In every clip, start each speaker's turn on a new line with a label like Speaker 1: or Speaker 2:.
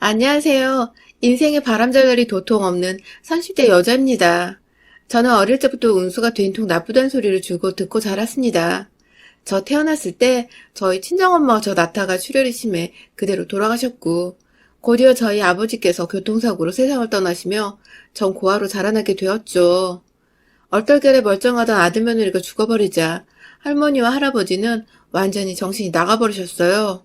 Speaker 1: 안녕하세요. 인생의 바람잡이리 도통 없는 30대 여자입니다. 저는 어릴 때부터 운수가 된통 나쁘다는 소리를 주고 듣고 자랐습니다. 저 태어났을 때 저희 친정엄마와 저 낳다가 출혈이 심해 그대로 돌아가셨고, 곧이어 저희 아버지께서 교통사고로 세상을 떠나시며 전 고아로 자라나게 되었죠. 얼떨결에 멀쩡하던 아들 며느리가 죽어버리자 할머니와 할아버지는 완전히 정신이 나가버리셨어요.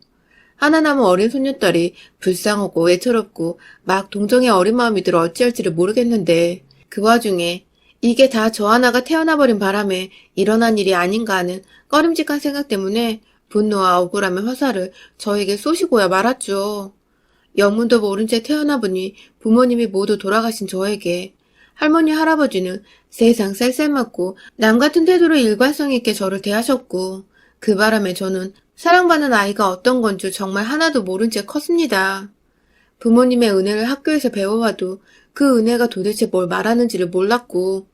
Speaker 1: 하나 남은 어린 손녀딸이 불쌍하고 애처롭고 막 동정의 어린 마음이 들어 어찌할지를 모르겠는데, 그 와중에 이게 다 저 하나가 태어나버린 바람에 일어난 일이 아닌가 하는 꺼림직한 생각 때문에 분노와 억울함의 화살을 저에게 쏘시고야 말았죠. 영문도 모른 채 태어나 보니 부모님이 모두 돌아가신 저에게 할머니 할아버지는 세상 쌀쌀맞고 남 같은 태도로 일관성 있게 저를 대하셨고, 그 바람에 저는 사랑받는 아이가 어떤 건 줄 정말 하나도 모른 채 컸습니다. 부모님의 은혜를 학교에서 배워와도 그 은혜가 도대체 뭘 말하는지를 몰랐고,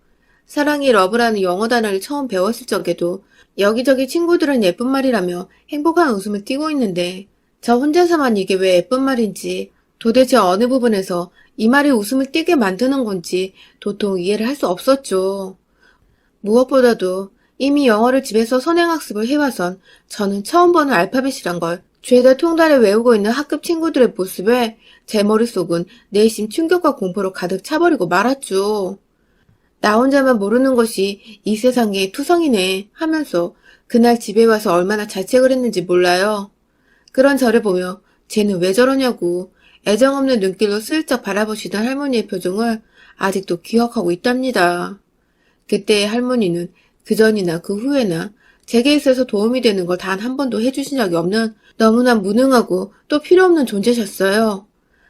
Speaker 1: 사랑이 러브라는 영어 단어를 처음 배웠을 적에도 여기저기 친구들은 예쁜 말이라며 행복한 웃음을 띠고 있는데, 저 혼자서만 이게 왜 예쁜 말인지, 도대체 어느 부분에서 이 말이 웃음을 띠게 만드는 건지 도통 이해를 할 수 없었죠. 무엇보다도 이미 영어를 집에서 선행학습을 해와선 저는 처음 보는 알파벳이란 걸 죄다 통달에 외우고 있는 학급 친구들의 모습에 제 머릿속은 내심 충격과 공포로 가득 차버리고 말았죠. 나 혼자만 모르는 것이 이 세상에 투성이네 하면서 그날 집에 와서 얼마나 자책을 했는지 몰라요. 그런 저를 보며 쟤는 왜 저러냐고 애정 없는 눈길로 슬쩍 바라보시던 할머니의 표정을 아직도 기억하고 있답니다. 그때의 할머니는 그전이나 그 후에나 제게 있어서 도움이 되는 걸 단 한 번도 해주신 적이 없는 너무나 무능하고 또 필요 없는 존재셨어요.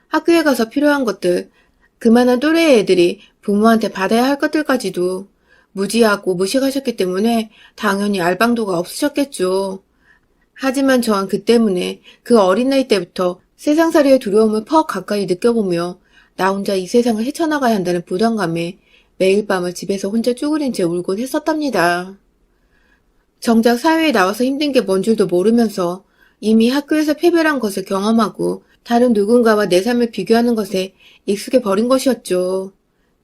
Speaker 1: 학교에 가서 필요한 것들, 그만한 또래의 애들이 부모한테 받아야 할 것들까지도 무지하고 무식하셨기 때문에 당연히 알방도가 없으셨겠죠. 하지만 저는 그 때문에 그 어린 나이 때부터 세상살이의 두려움을 퍽 가까이 느껴보며 나 혼자 이 세상을 헤쳐나가야 한다는 부담감에 매일 밤을 집에서 혼자 쭈그린 채 울곤 했었답니다. 정작 사회에 나와서 힘든 게 뭔 줄도 모르면서 이미 학교에서 패배란 것을 경험하고 다른 누군가와 내 삶을 비교하는 것에 익숙해 버린 것이었죠.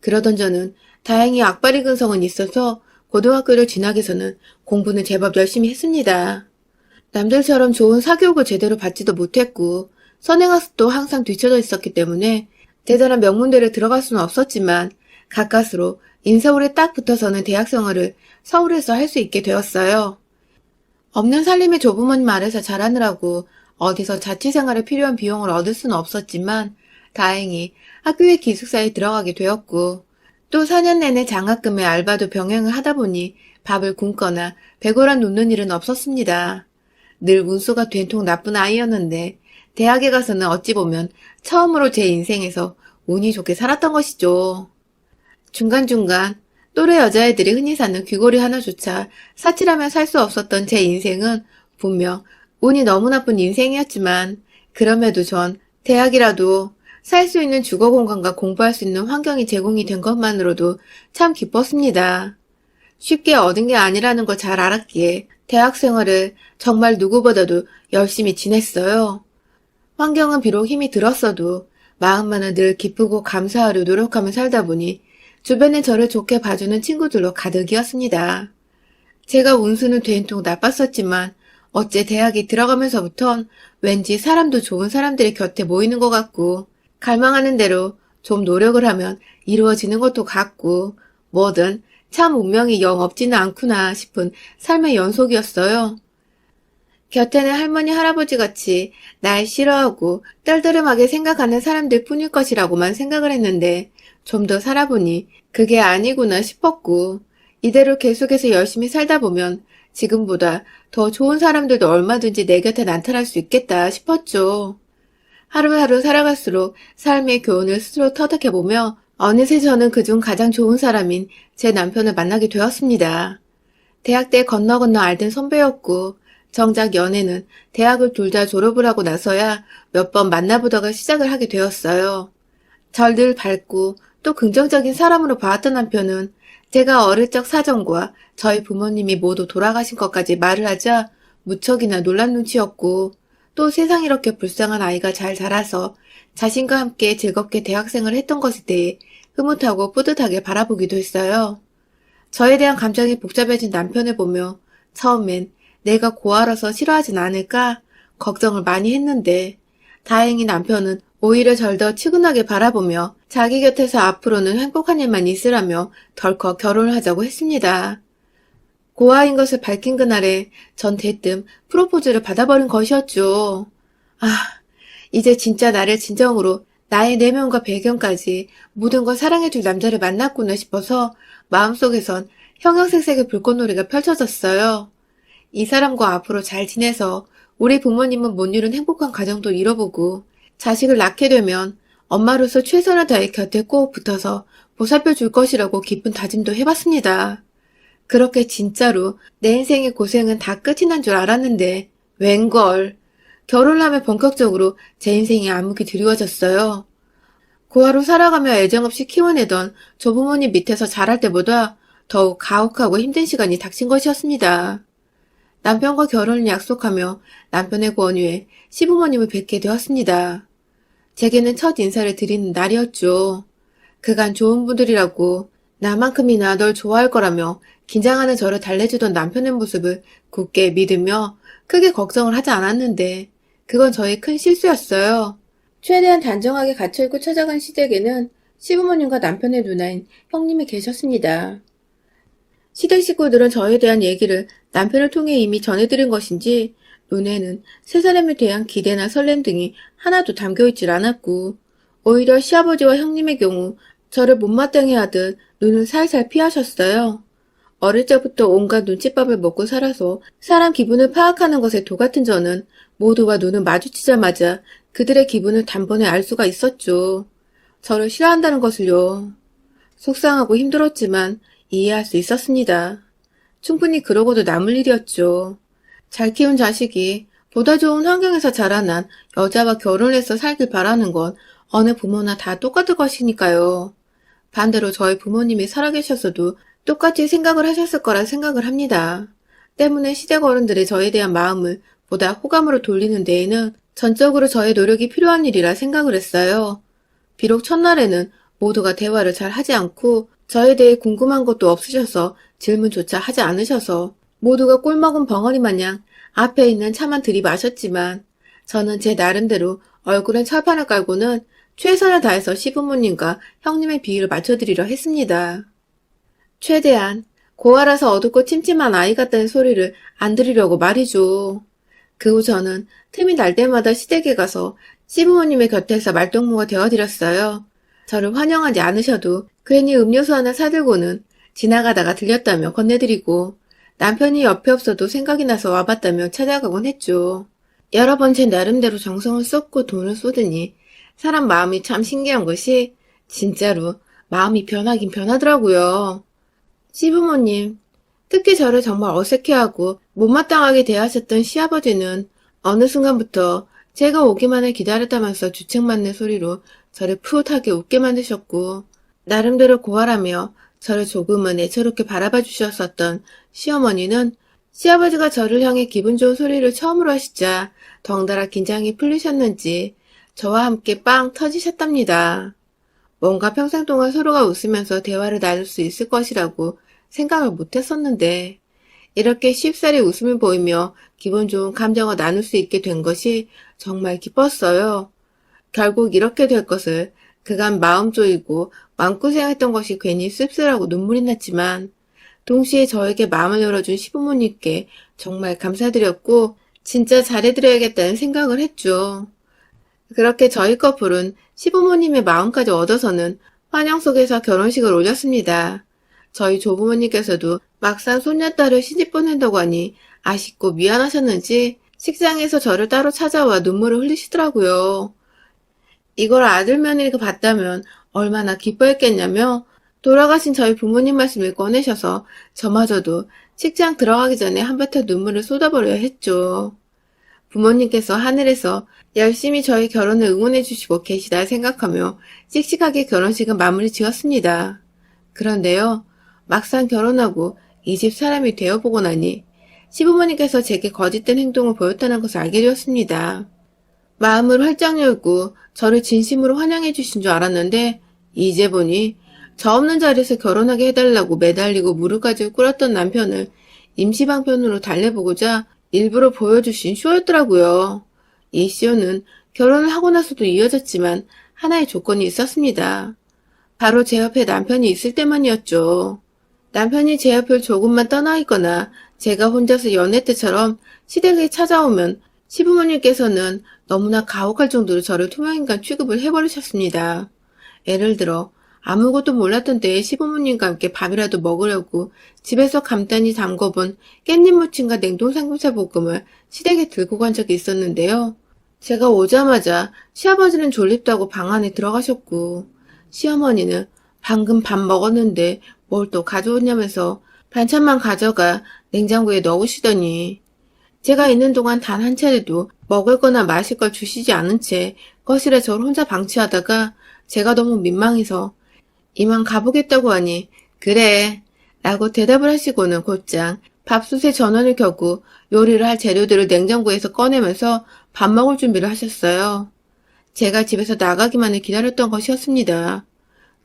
Speaker 1: 그러던 저는 다행히 악바리 근성은 있어서 고등학교를 진학해서는 공부는 제법 열심히 했습니다. 남들처럼 좋은 사교육을 제대로 받지도 못했고 선행학습도 항상 뒤처져 있었기 때문에 대단한 명문대를 들어갈 수는 없었지만 가까스로 인서울에 딱 붙어서는 대학 생활을 서울에서 할 수 있게 되었어요. 없는 살림의 조부모님 아래서 자라느라고 어디서 자취생활에 필요한 비용을 얻을 수는 없었지만 다행히 학교의 기숙사에 들어가게 되었고, 또 4년 내내 장학금에 알바도 병행을 하다 보니 밥을 굶거나 배고랑 눕는 일은 없었습니다. 늘 운수가 된통 나쁜 아이였는데 대학에 가서는 어찌 보면 처음으로 제 인생에서 운이 좋게 살았던 것이죠. 중간중간 또래 여자애들이 흔히 사는 귀걸이 하나조차 사치라면 살 수 없었던 제 인생은 분명 운이 너무 나쁜 인생이었지만, 그럼에도 전 대학이라도 살 수 있는 주거 공간과 공부할 수 있는 환경이 제공이 된 것만으로도 참 기뻤습니다. 쉽게 얻은 게 아니라는 걸 잘 알았기에 대학 생활을 정말 누구보다도 열심히 지냈어요. 환경은 비록 힘이 들었어도 마음만은 늘 기쁘고 감사하려 노력하며 살다 보니 주변에 저를 좋게 봐주는 친구들로 가득이었습니다. 제가 운수는 된통 나빴었지만 어째 대학에 들어가면서부턴 왠지 사람도 좋은 사람들이 곁에 모이는 것 같고, 갈망하는 대로 좀 노력을 하면 이루어지는 것도 같고, 뭐든 참 운명이 영 없지는 않구나 싶은 삶의 연속이었어요. 곁에는 할머니 할아버지 같이 날 싫어하고 떨떠름하게 생각하는 사람들 뿐일 것이라고만 생각을 했는데 좀 더 살아보니 그게 아니구나 싶었고, 이대로 계속해서 열심히 살다 보면 지금보다 더 좋은 사람들도 얼마든지 내 곁에 나타날 수 있겠다 싶었죠. 하루하루 살아갈수록 삶의 교훈을 스스로 터득해보며 어느새 저는 그중 가장 좋은 사람인 제 남편을 만나게 되었습니다. 대학 때 건너 알던 선배였고, 정작 연애는 대학을 둘 다 졸업을 하고 나서야 몇 번 만나보다가 시작을 하게 되었어요. 절 늘 밝고 또 긍정적인 사람으로 봐왔던 남편은 제가 어릴 적 사정과 저희 부모님이 모두 돌아가신 것까지 말을 하자 무척이나 놀란 눈치였고, 또 세상 이렇게 불쌍한 아이가 잘 자라서 자신과 함께 즐겁게 대학생활을 했던 것에 대해 흐뭇하고 뿌듯하게 바라보기도 했어요. 저에 대한 감정이 복잡해진 남편을 보며 처음엔 내가 고아라서 싫어하진 않을까 걱정을 많이 했는데 다행히 남편은 오히려 절 더 측은하게 바라보며 자기 곁에서 앞으로는 행복한 일만 있으라며 덜컥 결혼을 하자고 했습니다. 고아인 것을 밝힌 그날에 전 대뜸 프로포즈를 받아버린 것이었죠. 아, 이제 진짜 나를 진정으로 나의 내면과 배경까지 모든 걸 사랑해줄 남자를 만났구나 싶어서 마음속에선 형형색색의 불꽃놀이가 펼쳐졌어요. 이 사람과 앞으로 잘 지내서 우리 부모님은 못 이룬 행복한 가정도 이뤄보고 자식을 낳게 되면 엄마로서 최선을 다해 곁에 꼭 붙어서 보살펴 줄 것이라고 깊은 다짐도 해봤습니다. 그렇게 진짜로 내 인생의 고생은 다 끝이 난 줄 알았는데 웬걸. 결혼을 하면 본격적으로 제 인생이 암흑이 드리워졌어요. 고아로 살아가며 애정없이 키워내던 조부모님 밑에서 자랄 때보다 더욱 가혹하고 힘든 시간이 닥친 것이었습니다. 남편과 결혼을 약속하며 남편의 권유에 시부모님을 뵙게 되었습니다. 제게는 첫 인사를 드리는 날이었죠. 그간 좋은 분들이라고 나만큼이나 널 좋아할 거라며 긴장하는 저를 달래주던 남편의 모습을 굳게 믿으며 크게 걱정을 하지 않았는데 그건 저의 큰 실수였어요. 최대한 단정하게 갇혀있고 찾아간 시댁에는 시부모님과 남편의 누나인 형님이 계셨습니다. 시댁 식구들은 저에 대한 얘기를 남편을 통해 이미 전해드린 것인지 눈에는 세 사람에 대한 기대나 설렘 등이 하나도 담겨있질 않았고 오히려 시아버지와 형님의 경우 저를 못마땅해 하듯 눈을 살살 피하셨어요. 어릴 적부터 온갖 눈칫밥을 먹고 살아서 사람 기분을 파악하는 것에 도같은 저는 모두와 눈을 마주치자마자 그들의 기분을 단번에 알 수가 있었죠. 저를 싫어한다는 것을요. 속상하고 힘들었지만 이해할 수 있었습니다. 충분히 그러고도 남을 일이었죠. 잘 키운 자식이 보다 좋은 환경에서 자라난 여자와 결혼해서 살길 바라는 건 어느 부모나 다 똑같을 것이니까요. 반대로 저희 부모님이 살아계셨어도 똑같이 생각을 하셨을 거라 생각을 합니다. 때문에 시댁 어른들의 저에 대한 마음을 보다 호감으로 돌리는 데에는 전적으로 저의 노력이 필요한 일이라 생각을 했어요. 비록 첫날에는 모두가 대화를 잘 하지 않고 저에 대해 궁금한 것도 없으셔서 질문조차 하지 않으셔서 모두가 꿀먹은 벙어리 마냥 앞에 있는 차만 들이마셨지만 저는 제 나름대로 얼굴엔 철판을 깔고는 최선을 다해서 시부모님과 형님의 비위를 맞춰드리려 했습니다. 최대한 고아라서 어둡고 침침한 아이 같다는 소리를 안 들으려고 말이죠. 그 후 저는 틈이 날 때마다 시댁에 가서 시부모님의 곁에서 말동무가 되어드렸어요. 저를 환영하지 않으셔도 괜히 음료수 하나 사들고는 지나가다가 들렸다며 건네드리고 남편이 옆에 없어도 생각이 나서 와봤다며 찾아가곤 했죠. 여러 번 제 나름대로 정성을 쏟고 돈을 쏟으니 사람 마음이 참 신기한 것이 진짜로 마음이 변하긴 변하더라고요. 시부모님, 특히 저를 정말 어색해하고 못마땅하게 대하셨던 시아버지는 어느 순간부터 제가 오기만을 기다렸다면서 주책맞는 소리로 저를 푸릇하게 웃게 만드셨고 나름대로 고아라며 저를 조금은 애처롭게 바라봐 주셨었던 시어머니는 시아버지가 저를 향해 기분 좋은 소리를 처음으로 하시자 덩달아 긴장이 풀리셨는지 저와 함께 빵 터지셨답니다. 뭔가 평생 동안 서로가 웃으면서 대화를 나눌 수 있을 것이라고 생각을 못했었는데 이렇게 쉽사리 웃음을 보이며 기분 좋은 감정을 나눌 수 있게 된 것이 정말 기뻤어요. 결국 이렇게 될 것을 그간 마음 쪼이고 마음고생했던 것이 괜히 씁쓸하고 눈물이 났지만 동시에 저에게 마음을 열어준 시부모님께 정말 감사드렸고 진짜 잘해드려야겠다는 생각을 했죠. 그렇게 저희 커플은 시부모님의 마음까지 얻어서는 환영 속에서 결혼식을 올렸습니다. 저희 조부모님께서도 막상 손녀딸을 시집 보낸다고 하니 아쉽고 미안하셨는지 식장에서 저를 따로 찾아와 눈물을 흘리시더라고요. 이걸 아들 며느리가 봤다면 얼마나 기뻐했겠냐며 돌아가신 저희 부모님 말씀을 꺼내셔서 저마저도 식장 들어가기 전에 한바탕 눈물을 쏟아버려야 했죠. 부모님께서 하늘에서 열심히 저희 결혼을 응원해 주시고 계시다 생각하며 씩씩하게 결혼식은 마무리 지었습니다. 그런데요, 막상 결혼하고 이 집 사람이 되어보고 나니 시부모님께서 제게 거짓된 행동을 보였다는 것을 알게 되었습니다. 마음을 활짝 열고 저를 진심으로 환영해 주신 줄 알았는데 이제 보니 저 없는 자리에서 결혼하게 해달라고 매달리고 무릎까지 꿇었던 남편을 임시방편으로 달래보고자 일부러 보여주신 쇼였더라고요. 이 쇼는 결혼을 하고 나서도 이어졌지만 하나의 조건이 있었습니다. 바로 제 옆에 남편이 있을 때만이었죠. 남편이 제 옆을 조금만 떠나 있거나 제가 혼자서 연애 때처럼 시댁에 찾아오면 시부모님께서는 너무나 가혹할 정도로 저를 투명인간 취급을 해버리셨습니다. 예를 들어 아무것도 몰랐던 때에 시부모님과 함께 밥이라도 먹으려고 집에서 간단히 담궈본 깻잎 무침과 냉동 삼겹살 볶음을 시댁에 들고 간 적이 있었는데요. 제가 오자마자 시아버지는 졸립다고 방 안에 들어가셨고 시어머니는 방금 밥 먹었는데 뭘 또 가져오냐면서 반찬만 가져가 냉장고에 넣으시더니 제가 있는 동안 단 한 차례도 먹을 거나 마실 걸 주시지 않은 채 거실에 저를 혼자 방치하다가 제가 너무 민망해서 이만 가보겠다고 하니 그래 라고 대답을 하시고는 곧장 밥솥에 전원을 켜고 요리를 할 재료들을 냉장고에서 꺼내면서 밥 먹을 준비를 하셨어요. 제가 집에서 나가기만을 기다렸던 것이었습니다.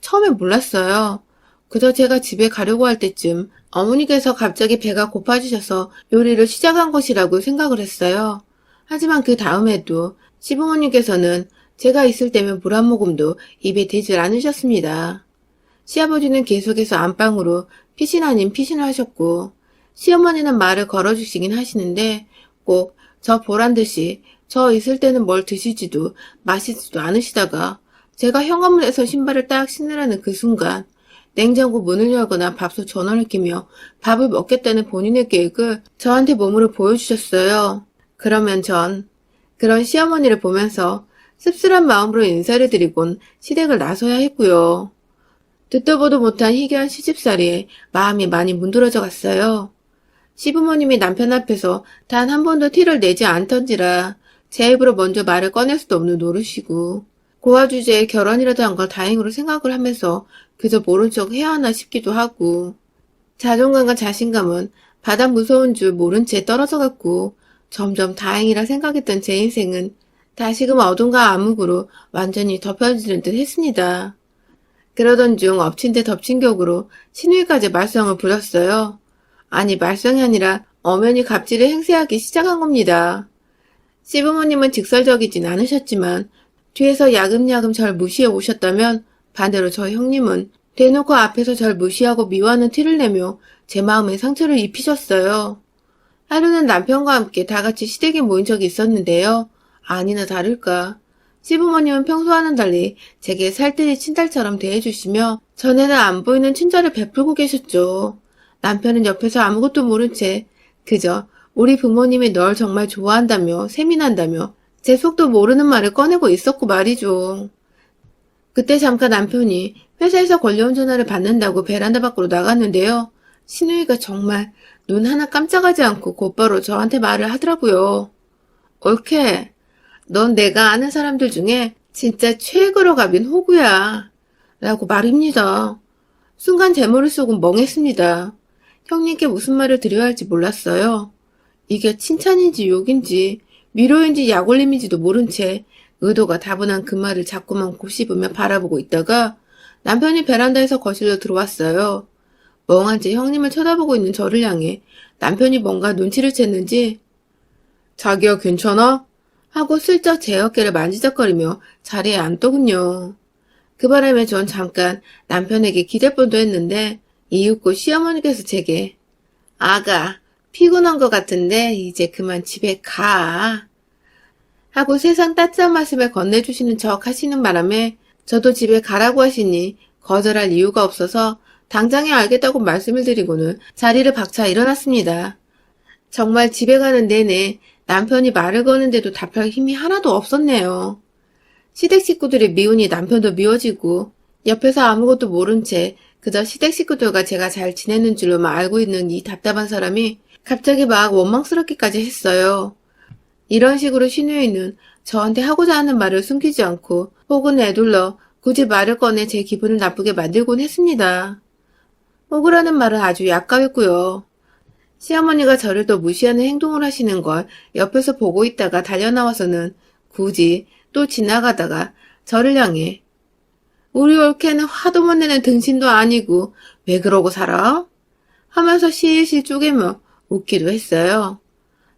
Speaker 1: 처음에 몰랐어요. 그저 제가 집에 가려고 할 때쯤 어머니께서 갑자기 배가 고파지셔서 요리를 시작한 것이라고 생각을 했어요. 하지만 그 다음에도 시부모님께서는 제가 있을 때면 물 한 모금도 입에 대질 않으셨습니다. 시아버지는 계속해서 안방으로 피신 아닌 피신을 하셨고 시어머니는 말을 걸어주시긴 하시는데 꼭 저 보란 듯이 저 있을 때는 뭘 드시지도 마시지도 않으시다가 제가 현관문에서 신발을 딱 신으라는 그 순간 냉장고 문을 열거나 밥솥 전원을 끼며 밥을 먹겠다는 본인의 계획을 저한테 몸으로 보여주셨어요. 그러면 전 그런 시어머니를 보면서 씁쓸한 마음으로 인사를 드리곤 시댁을 나서야 했고요. 듣도 보도 못한 희귀한 시집살이에 마음이 많이 문드러져 갔어요. 시부모님이 남편 앞에서 단 한 번도 티를 내지 않던지라 제 입으로 먼저 말을 꺼낼 수도 없는 노릇이고 고아 주제에 결혼이라도 한 걸 다행으로 생각을 하면서 그저 모른 척 해야 하나 싶기도 하고 자존감과 자신감은 바닥 무서운 줄 모른 채 떨어져 갔고 점점 다행이라 생각했던 제 인생은 다시금 어둠과 암흑으로 완전히 덮여지는 듯 했습니다. 그러던 중 엎친 데 덮친 격으로 신우이까지 말썽을 부렸어요. 아니 말썽이 아니라 엄연히 갑질을 행세하기 시작한 겁니다. 시부모님은 직설적이진 않으셨지만 뒤에서 야금야금 절 무시해 오셨다면 반대로 저 형님은 대놓고 앞에서 절 무시하고 미워하는 티를 내며 제 마음에 상처를 입히셨어요. 하루는 남편과 함께 다 같이 시댁에 모인 적이 있었는데요. 아니나 다를까 시부모님은 평소와는 달리 제게 살뜰히 친딸처럼 대해주시며 전에는 안 보이는 친절을 베풀고 계셨죠. 남편은 옆에서 아무것도 모른 채 그저 우리 부모님이 널 정말 좋아한다며 세민한다며 제 속도 모르는 말을 꺼내고 있었고 말이죠. 그때 잠깐 남편이 회사에서 걸려온 전화를 받는다고 베란다 밖으로 나갔는데요. 신우이가 정말 눈 하나 깜짝하지 않고 곧바로 저한테 말을 하더라고요. 옳게, 넌 내가 아는 사람들 중에 진짜 최고로 갑인 호구야. 라고 말입니다. 순간 제 머릿속은 멍했습니다. 형님께 무슨 말을 드려야 할지 몰랐어요. 이게 칭찬인지 욕인지 위로인지 약올림인지도 모른 채 의도가 다분한 그 말을 자꾸만 곱씹으며 바라보고 있다가 남편이 베란다에서 거실로 들어왔어요. 멍한 채 형님을 쳐다보고 있는 저를 향해 남편이 뭔가 눈치를 챘는지 자기야 괜찮아? 하고 슬쩍 제 어깨를 만지작거리며 자리에 앉더군요. 그 바람에 전 잠깐 남편에게 기댈 뻔도 했는데 이윽고 시어머니께서 제게 아가 피곤한 것 같은데 이제 그만 집에 가 하고 세상 따뜻한 말씀을 건네주시는 척 하시는 바람에 저도 집에 가라고 하시니 거절할 이유가 없어서 당장에 알겠다고 말씀을 드리고는 자리를 박차 일어났습니다. 정말 집에 가는 내내 남편이 말을 거는데도 답할 힘이 하나도 없었네요. 시댁 식구들이 미우니 남편도 미워지고 옆에서 아무것도 모른 채 그저 시댁 식구들과 제가 잘 지내는 줄로만 알고 있는 이 답답한 사람이 갑자기 막 원망스럽기까지 했어요. 이런 식으로 신우이는 저한테 하고자 하는 말을 숨기지 않고 혹은 애둘러 굳이 말을 꺼내 제 기분을 나쁘게 만들곤 했습니다. 호구라는 말은 아주 약가였고요. 시어머니가 저를 또 무시하는 행동을 하시는 걸 옆에서 보고 있다가 달려나와서는 굳이 또 지나가다가 저를 향해 우리 올케는 화도 못 내는 등신도 아니고 왜 그러고 살아? 하면서 실실 쪼개며 웃기도 했어요.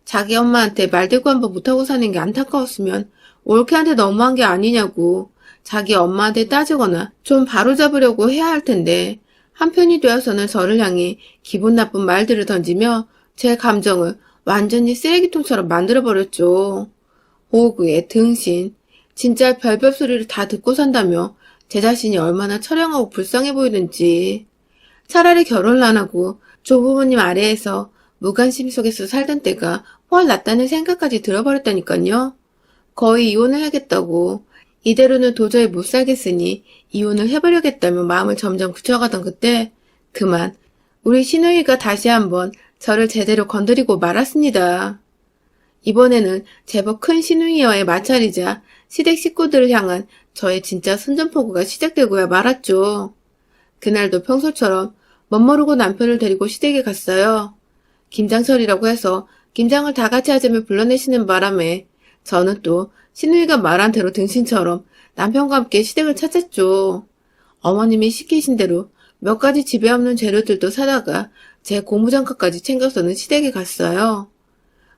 Speaker 1: 자기 엄마한테 말대꾸 한번 못하고 사는 게 안타까웠으면 올케한테 너무한 게 아니냐고 자기 엄마한테 따지거나 좀 바로잡으려고 해야 할 텐데 한편이 되어서는 저를 향해 기분 나쁜 말들을 던지며 제 감정을 완전히 쓰레기통처럼 만들어버렸죠. 호구의 등신, 진짜 별별 소리를 다 듣고 산다며 제 자신이 얼마나 처량하고 불쌍해 보이는지. 차라리 결혼을 안 하고 조부모님 아래에서 무관심 속에서 살던 때가 훨 낫다는 생각까지 들어버렸다니까요. 거의 이혼을 하겠다고 이대로는 도저히 못 살겠으니 이혼을 해버려야겠다며 마음을 점점 굳혀가던 그때 그만 우리 시누이가 다시 한번 저를 제대로 건드리고 말았습니다. 이번에는 제법 큰 시누이와의 마찰이자 시댁 식구들을 향한 저의 진짜 선전포고가 시작되고야 말았죠. 그날도 평소처럼 멋모르고 남편을 데리고 시댁에 갔어요. 김장철이라고 해서 김장을 다 같이 하자며 불러내시는 바람에 저는 또 시누이가 말한 대로 등신처럼 남편과 함께 시댁을 찾았죠. 어머님이 시키신 대로 몇 가지 집에 없는 재료들도 사다가 제 고무장갑까지 챙겨서는 시댁에 갔어요.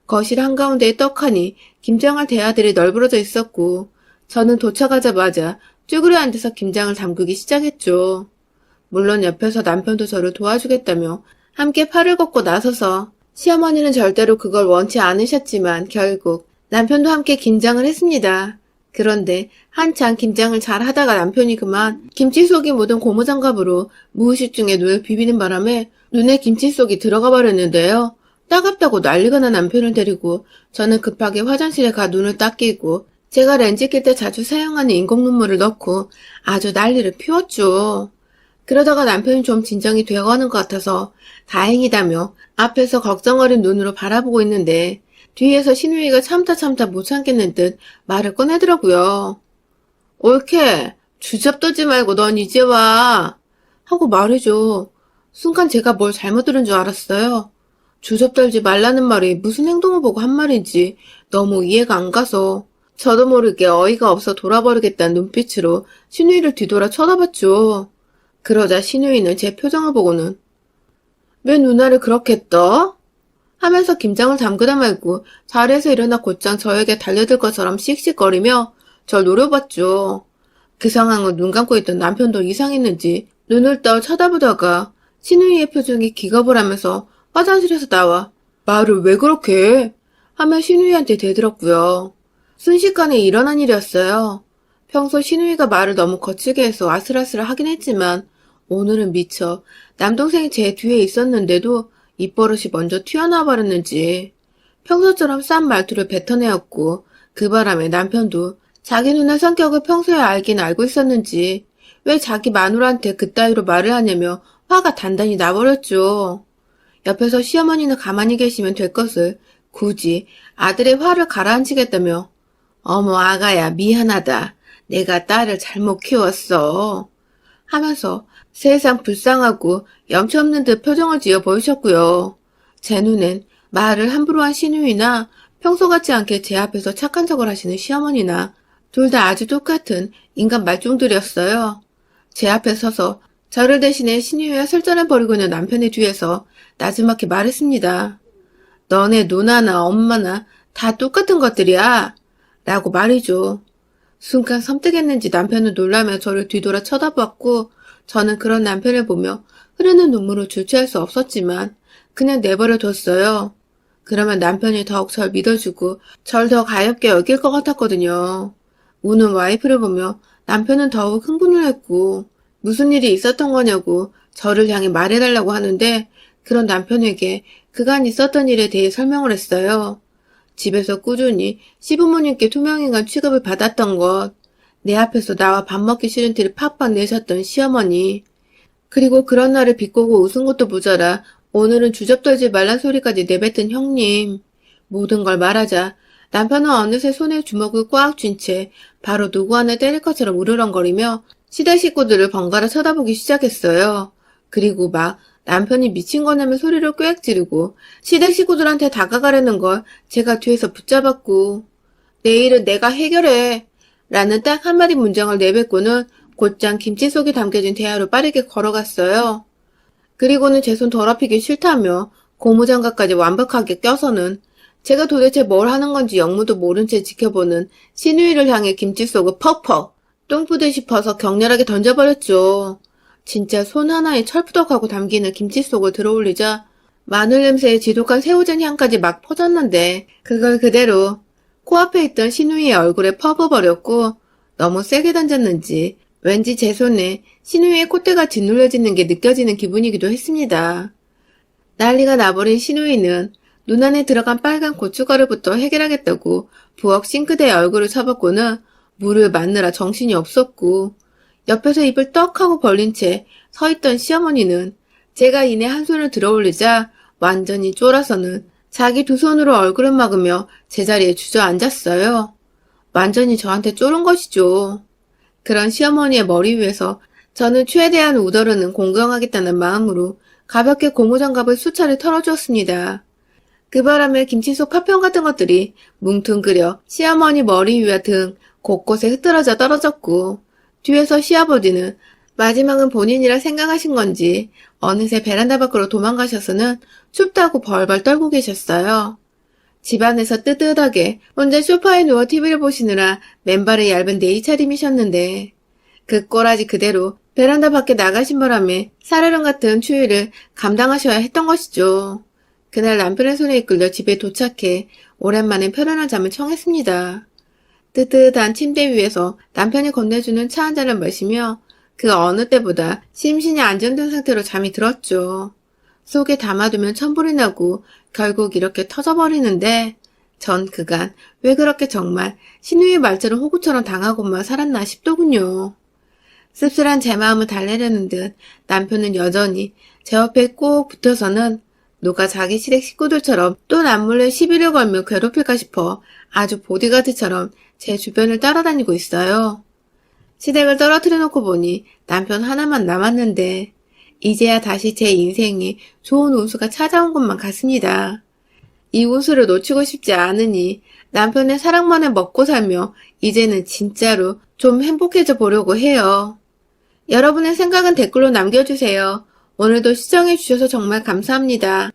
Speaker 1: 거실 한가운데에 떡하니 김장할 대야들이 널브러져 있었고 저는 도착하자마자 쭈그려 앉아서 김장을 담그기 시작했죠. 물론 옆에서 남편도 저를 도와주겠다며 함께 팔을 걷고 나서서 시어머니는 절대로 그걸 원치 않으셨지만 결국 남편도 함께 김장을 했습니다. 그런데 한창 김장을 잘 하다가 남편이 그만 김치 속이 묻은 고무장갑으로 무의식 중에 눈을 비비는 바람에 눈에 김치 속이 들어가 버렸는데요. 따갑다고 난리가 난 남편을 데리고 저는 급하게 화장실에 가 눈을 닦이고 제가 렌즈 낄 때 자주 사용하는 인공 눈물을 넣고 아주 난리를 피웠죠. 그러다가 남편이 좀 진정이 되어가는 것 같아서 다행이다며 앞에서 걱정 어린 눈으로 바라보고 있는데 뒤에서 시누이가 참다 못 참겠는 듯 말을 꺼내더라고요. 옳게 주접 떠지 말고 넌 이제 와 하고 말이죠. 순간 제가 뭘 잘못 들은 줄 알았어요. 주접 떨지 말라는 말이 무슨 행동을 보고 한 말인지 너무 이해가 안 가서 저도 모르게 어이가 없어 돌아버리겠다는 눈빛으로 시누이를 뒤돌아 쳐다봤죠. 그러자 시누이는 제 표정을 보고는 왜 누나를 그렇게 떠? 하면서 김장을 담그다 말고 자리에서 일어나 곧장 저에게 달려들 것처럼 씩씩거리며 절 노려봤죠. 그 상황을 눈 감고 있던 남편도 이상했는지 눈을 떠 쳐다보다가 시누이의 표정이 기겁을 하면서 화장실에서 나와 말을 왜 그렇게 해? 하며 시누이한테 대들었고요. 순식간에 일어난 일이었어요. 평소 시누이가 말을 너무 거칠게 해서 아슬아슬하긴 했지만 오늘은 미처 남동생이 제 뒤에 있었는데도 입버릇이 먼저 튀어나와 버렸는지 평소처럼 싼 말투를 뱉어내었고 그 바람에 남편도 자기 누나 성격을 평소에 알긴 알고 있었는지 왜 자기 마누라한테 그따위로 말을 하냐며 화가 단단히 나버렸죠. 옆에서 시어머니는 가만히 계시면 될 것을 굳이 아들의 화를 가라앉히겠다며 어머 아가야 미안하다. 내가 딸을 잘못 키웠어. 하면서 세상 불쌍하고 염치 없는 듯 표정을 지어 보이셨고요. 제 눈엔 말을 함부로 한 시누이나 평소 같지 않게 제 앞에서 착한 척을 하시는 시어머니나 둘 다 아주 똑같은 인간 말종들이었어요. 제 앞에 서서 저를 대신해 시누이와 설전을 벌이고 있는 남편의 뒤에서 나지막히 말했습니다. 너네 누나나 엄마나 다 똑같은 것들이야. 라고 말이죠. 순간 섬뜩했는지 남편은 놀라며 저를 뒤돌아 쳐다봤고 저는 그런 남편을 보며 흐르는 눈물을 주체할 수 없었지만 그냥 내버려 뒀어요. 그러면 남편이 더욱 절 믿어주고 절 더 가엽게 여길 것 같았거든요. 우는 와이프를 보며 남편은 더욱 흥분을 했고 무슨 일이 있었던 거냐고 저를 향해 말해달라고 하는데 그런 남편에게 그간 있었던 일에 대해 설명을 했어요. 집에서 꾸준히 시부모님께 투명인간 취급을 받았던 것, 내 앞에서 나와 밥 먹기 싫은 티를 팍팍 내셨던 시어머니, 그리고 그런 날을 비꼬고 웃은 것도 모자라 오늘은 주접 떨지 말란 소리까지 내뱉은 형님. 모든 걸 말하자 남편은 어느새 손에 주먹을 꽉 쥔 채 바로 누구 하나 때릴 것처럼 으르렁거리며 시댁 식구들을 번갈아 쳐다보기 시작했어요. 그리고 막 남편이 미친 거냐며 소리를 꽥 지르고 시댁 식구들한테 다가가려는 걸 제가 뒤에서 붙잡았고 내일은 내가 해결해. 라는 딱 한마디 문장을 내뱉고는 곧장 김치 속에 담겨진 대야로 빠르게 걸어갔어요. 그리고는 제 손 더럽히기 싫다며 고무장갑까지 완벽하게 껴서는 제가 도대체 뭘 하는 건지 영무도 모른 채 지켜보는 신우이를 향해 김치 속을 퍽퍽 똥푸듯이 퍼서 격렬하게 던져버렸죠. 진짜 손 하나에 철푸덕하고 담기는 김치 속을 들어올리자 마늘 냄새에 지독한 새우젓 향까지 막 퍼졌는데 그걸 그대로 코앞에 있던 신우이의 얼굴에 퍼부어버렸고 너무 세게 던졌는지 왠지 제 손에 신우이의 콧대가 짓눌려지는 게 느껴지는 기분이기도 했습니다. 난리가 나버린 신우이는 눈 안에 들어간 빨간 고춧가루부터 해결하겠다고 부엌 싱크대에 얼굴을 쳐박고는 물을 맞느라 정신이 없었고 옆에서 입을 떡 하고 벌린 채 서 있던 시어머니는 제가 이내 한 손을 들어올리자 완전히 쫄아서는 자기 두 손으로 얼굴을 막으며 제자리에 주저앉았어요. 완전히 저한테 쫄은 것이죠. 그런 시어머니의 머리 위에서 저는 최대한 우더르는 공경하겠다는 마음으로 가볍게 고무장갑을 수차례 털어주었습니다. 그 바람에 김치 속 파편 같은 것들이 뭉퉁그려 시어머니 머리 위와 등 곳곳에 흩어져 떨어졌고 뒤에서 시아버지는 마지막은 본인이라 생각하신 건지 어느새 베란다 밖으로 도망가셔서는 춥다고 벌벌 떨고 계셨어요. 집안에서 뜨뜻하게 혼자 소파에 누워 TV를 보시느라 맨발의 얇은 네이 차림이셨는데 그 꼬라지 그대로 베란다 밖에 나가신 바람에 살얼음 같은 추위를 감당하셔야 했던 것이죠. 그날 남편의 손에 이끌려 집에 도착해 오랜만에 편안한 잠을 청했습니다. 뜨뜻한 침대 위에서 남편이 건네주는 차 한 잔을 마시며 그 어느 때보다 심신이 안정된 상태로 잠이 들었죠. 속에 담아두면 천불이 나고 결국 이렇게 터져버리는데 전 그간 왜 그렇게 정말 신우의 말처럼 호구처럼 당하고만 살았나 싶더군요. 씁쓸한 제 마음을 달래려는 듯 남편은 여전히 제 옆에 꼭 붙어서는 누가 자기 시댁 식구들처럼 또 남몰래 시비를 걸며 괴롭힐까 싶어 아주 보디가드처럼 제 주변을 따라다니고 있어요. 시댁을 떨어뜨려 놓고 보니 남편 하나만 남았는데 이제야 다시 제 인생에 좋은 운수가 찾아온 것만 같습니다. 이 운수를 놓치고 싶지 않으니 남편의 사랑만을 먹고 살며 이제는 진짜로 좀 행복해져 보려고 해요. 여러분의 생각은 댓글로 남겨주세요. 오늘도 시청해주셔서 정말 감사합니다.